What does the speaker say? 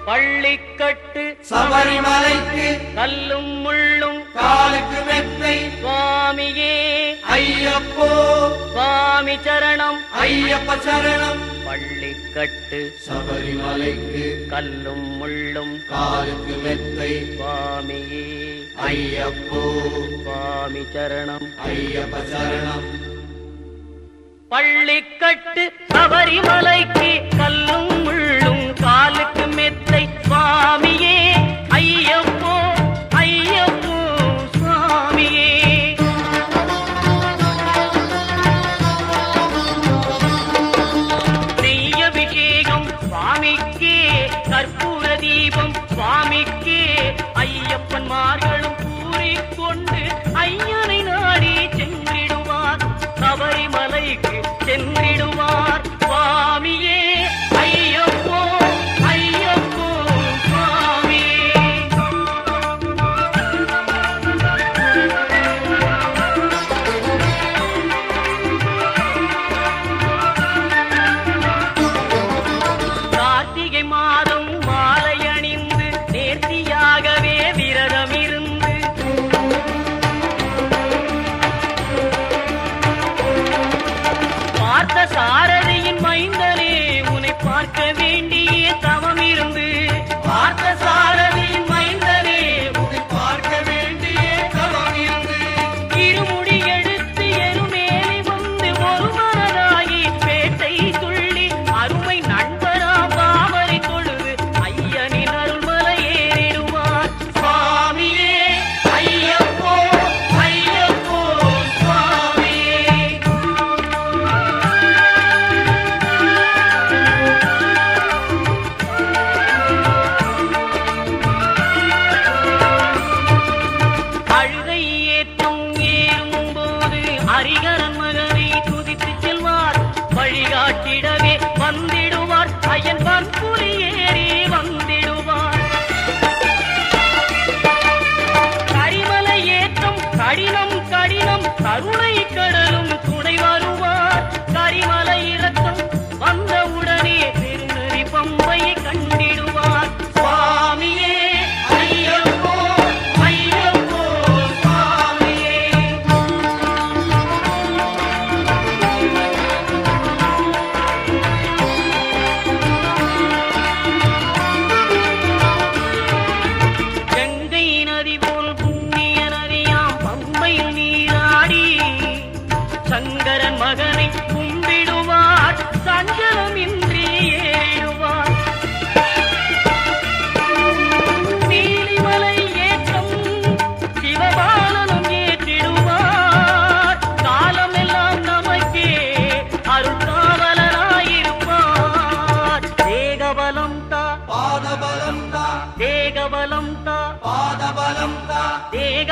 பள்ளிக்கட்டு சபரிமலைக்கு கல்லும் முள்ளும் காலுக்கு மெத்தை சுவாமியே ஐயப்போ சுவாமி சரணம் ஐயப்ப சரணம். பள்ளிக்கட்டு சபரிமலைக்கு கல்லும் முள்ளும் காலுக்கு மெத்தை சுவாமியே ஐயப்போ சுவாமி சரணம் ஐயப்ப சரணம். பள்ளிக்கட்டு சபரிமலைக்கு கல்லும் முள்ளும் காலுக்கு மெத்தை சுவாமியே ஐயப்போ ஐயப்போ சுவாமியே. நெய்யபிஷேகம் சுவாமிக்கே கற்பூர தீபம் சுவாமிக்கே ஐயப்பன்மார்களும் கூறிக்கொண்டு ஐயனை நாடி சென்றிடுவார் சபரிமலைக்கு சென்றிடுவார் சுவாமியே ஐயப்போ ஐயப்போ சுவாமியே. கார்த்திகை மாதம் மாலை அணிந்து நேர்த்தியாகவே விரதம் இருந்து பார்த்த சாரதியின் மைந்தனே உன்னை பார்க்க வேண்டிய தவம் இருந்து பார்த்த சாரதியின் மைந்தனே உன்னை பார்க்க வேண்டிய தவம் இருந்து இருமுடி எடுத்து எருமேலி வந்து ஒரு மனதாகி பேட்டை துள்ளி அருமை நண்பராம் பாவரை தொழுது ஐயனின் அருள்மலை ஏறிடுவார் சுவாமியே ஐயப்போ ஐயப்போ சுவாமியே. அழுகை ஏற்றும் ஏறும்போது ஹரிகரன் மகனை துதித்து செல்வார் வழிகாட்டிடவே வந்திடுவார் ஐயன் பன்புலி ஏறி வந்திடுவார். கரிமலை ஏற்றம் கடினம் கடினம் கருணை கடலும் துணை வருவார் கரிமலை இறக்கம் வந்தவுடனே திருநெறி பம்பையை கண்டிடுவார் சுவாமியே ஐயப்போ ஐயப்போ சுவாமியே. கங்கை நதி போல் புண்ணிய நதியாம் பம்பையில் நீராடி சங்கரன் மகனை கும்பிடுவார் சஞ்சலமின்றி ஏறிடுவார். நீலிமலை ஏற்றம் சிவபாலனும் ஏற்றிடுவார் காலமெல்லாம் நமக்கே அருள்காவலராயிருப்பார். தேகபலம் தா பாதபலம் தா தேகபலம் தா பாதபலம் தா தேக